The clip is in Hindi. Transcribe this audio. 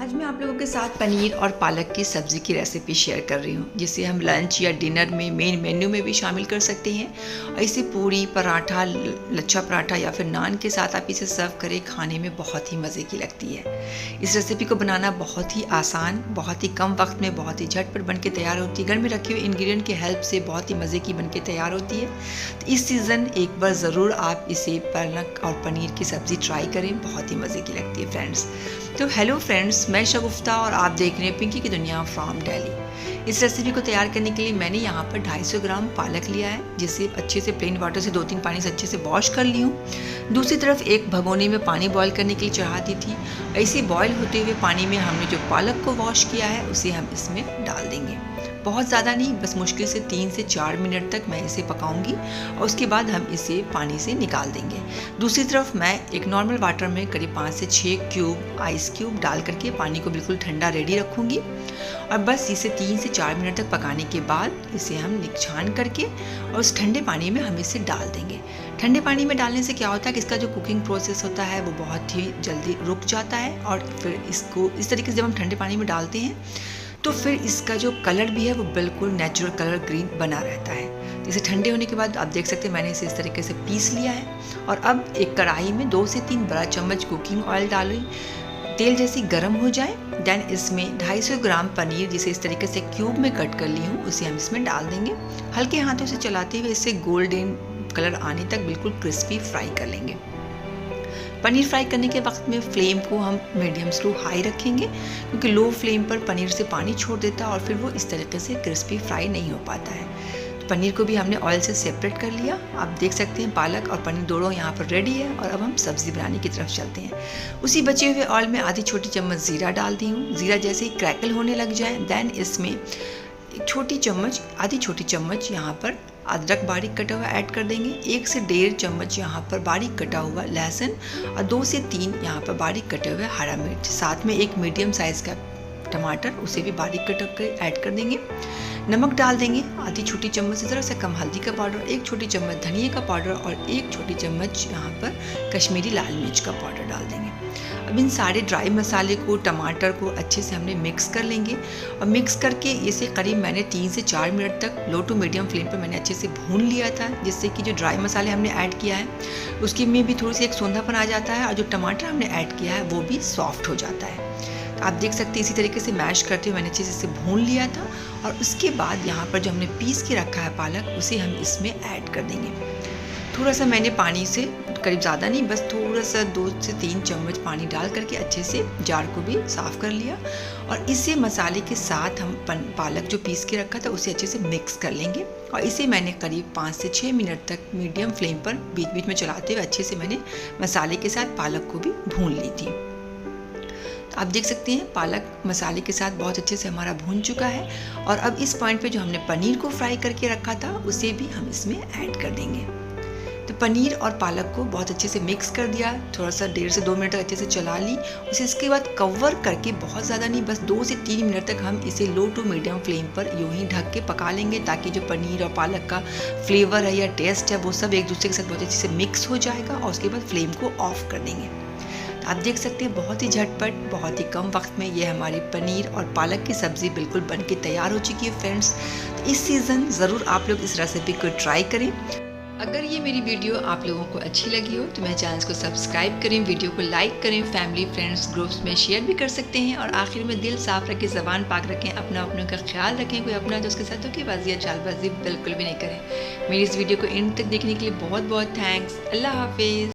आज मैं आप लोगों के साथ पनीर और पालक की सब्ज़ी की रेसिपी शेयर कर रही हूँ, जिसे हम लंच या डिनर में मेन मेन्यू में भी शामिल कर सकते हैं। और इसे पूरी, पराठा, लच्छा पराठा या फिर नान के साथ आप इसे सर्व करें, खाने में बहुत ही मज़े की लगती है। इस रेसिपी को बनाना बहुत ही आसान, बहुत ही कम वक्त में बहुत ही झटपट बन के तैयार होती है। घर में रखे हुए इंग्रेडिएंट की हेल्प से बहुत ही मज़े की बन के तैयार होती है। तो इस सीज़न एक बार ज़रूर आप इसे पालक और पनीर की सब्ज़ी ट्राई करें, बहुत ही मज़े की लगती है फ्रेंड्स। तो हेलो फ्रेंड्स, मैं शगुफ्ता और आप देख रहे हैं पिंकी की दुनिया फ्रॉम दिल्ली। इस रेसिपी को तैयार करने के लिए मैंने यहाँ पर 250 ग्राम पालक लिया है, जिसे अच्छे से प्लेन वाटर से 2-3 पानी से अच्छे से वॉश कर ली हूँ। दूसरी तरफ एक भगोनी में पानी बॉईल करने के लिए चढ़ा दी थी। ऐसे बॉईल होते हुए पानी में हमने जो पालक को वॉश किया है उसे हम इसमें डाल देंगे। बहुत ज़्यादा नहीं, बस मुश्किल से 3 से 4 मिनट तक मैं इसे पकाऊंगी और उसके बाद हम इसे पानी से निकाल देंगे। दूसरी तरफ मैं एक नॉर्मल वाटर में करीब 5 से 6 क्यूब आइस क्यूब डाल करके पानी को बिल्कुल ठंडा रेडी रखूँगी और बस इसे 3 से 4 मिनट तक पकाने के बाद इसे हम छान करके और उस ठंडे पानी में हम इसे डाल देंगे। ठंडे पानी में डालने से क्या होता है कि इसका जो कुकिंग प्रोसेस होता है वो बहुत ही जल्दी रुक जाता है और फिर इसको इस तरीके से जब हम ठंडे पानी में डालते हैं तो फिर इसका जो कलर भी है वो बिल्कुल नेचुरल कलर ग्रीन बना रहता है। इसे ठंडे होने के बाद आप देख सकते हैं मैंने इसे इस तरीके से पीस लिया है और अब एक कढ़ाई में 2 से 3 बड़ा चम्मच कुकिंग ऑयल डाली। तेल जैसे गर्म हो जाए देन इसमें 250 ग्राम पनीर, जिसे इस तरीके से क्यूब में कट कर ली हूँ, उसे हम इसमें डाल देंगे। हल्के हाथों से चलाते हुए इसे गोल्डन कलर आने तक बिल्कुल क्रिस्पी फ्राई कर लेंगे। पनीर फ्राई करने के वक्त में फ्लेम को हम मीडियम स्लो हाई रखेंगे, क्योंकि लो फ्लेम पर पनीर से पानी छोड़ देता है और फिर वो इस तरीके से क्रिस्पी फ्राई नहीं हो पाता है। तो पनीर को भी हमने ऑयल से सेपरेट कर लिया। आप देख सकते हैं पालक और पनीर दोनों यहाँ पर रेडी है और अब हम सब्ज़ी बनाने की तरफ चलते हैं। उसी बचे हुए ऑयल में आधी छोटी चम्मच ज़ीरा डाल दी हूँ। ज़ीरा जैसे ही क्रैकल होने लग जाए देन इसमें आधी छोटी चम्मच यहाँ पर अदरक बारीक कटा हुआ ऐड कर देंगे। 1 से 1.5 चम्मच यहाँ पर बारीक कटा हुआ लहसुन और 2 से 3 यहाँ पर बारीक कटे हुए हरा मिर्च, साथ में एक मीडियम साइज़ का टमाटर, उसे भी बारीक कट कर ऐड कर देंगे। नमक डाल देंगे आधी छोटी चम्मच से ज़रा सा कम हल्दी का पाउडर, 1 छोटी चम्मच धनिया का पाउडर और 1 छोटी चम्मच यहाँ पर कश्मीरी लाल मिर्च का पाउडर डाल देंगे। अब इन सारे ड्राई मसाले को, टमाटर को अच्छे से हमने मिक्स कर लेंगे और मिक्स करके इसे करीब मैंने 3 से 4 मिनट तक लो टू मीडियम फ्लेम पर मैंने अच्छे से भून लिया था, जिससे कि जो ड्राई मसाले हमने ऐड किया है उसकी में भी थोड़ी सी एक सौंधापन आ जाता है और जो टमाटर हमने ऐड किया है वो भी सॉफ्ट हो जाता है। तो आप देख सकते हैं इसी तरीके से मैश करते हुए मैंने अच्छे से इसे भून लिया था और उसके बाद यहाँ पर जो हमने पीस के रखा है पालक, उसे हम इसमें ऐड कर देंगे। थोड़ा सा मैंने पानी से, करीब ज़्यादा नहीं, बस थोड़ा सा 2 से 3 चम्मच पानी डाल करके अच्छे से जार को भी साफ़ कर लिया और इसे मसाले के साथ हम पालक जो पीस के रखा था उसे अच्छे से मिक्स कर लेंगे और इसे मैंने करीब 5 से 6 मिनट तक मीडियम फ्लेम पर बीच बीच में चलाते हुए अच्छे से मैंने मसाले के साथ पालक को भी भून ली थी। तो आप देख सकते हैं पालक मसाले के साथ बहुत अच्छे से हमारा भून चुका है और अब इस पॉइंट पे जो हमने पनीर को फ्राई करके रखा था उसे भी हम इसमें ऐड कर देंगे। तो पनीर और पालक को बहुत अच्छे से मिक्स कर दिया, थोड़ा सा 1.5 से 2 मिनट तक अच्छे से चला ली। उसे इसके बाद कवर करके बहुत ज़्यादा नहीं, बस 2 से 3 मिनट तक हम इसे लो टू मीडियम फ्लेम पर यूँ ही ढक के पका लेंगे, ताकि जो पनीर और पालक का फ्लेवर है या टेस्ट है वो सब एक दूसरे के साथ बहुत अच्छे से मिक्स हो जाएगा और उसके बाद फ्लेम को ऑफ कर देंगे। तो आप देख सकते हैं बहुत ही झटपट, बहुत ही कम वक्त में ये हमारी पनीर और पालक की सब्ज़ी बिल्कुल बन के तैयार हो चुकी है फ्रेंड्स। तो इस सीज़न ज़रूर आप लोग इस रेसिपी को ट्राई करें। अगर ये मेरी वीडियो आप लोगों को अच्छी लगी हो तो मेरे चैनल को सब्सक्राइब करें, वीडियो को लाइक करें, फैमिली फ्रेंड्स ग्रुप्स में शेयर भी कर सकते हैं और आखिर में दिल साफ रखें, ज़बान पाक रखें, अपनों का ख्याल रखें। कोई अपना दोस्त के साथ धोखेबाजी या चालबाजी बिल्कुल भी नहीं करें। मेरी इस वीडियो को एंड तक देखने के लिए बहुत बहुत थैंक्स। अल्लाह हाफिज़।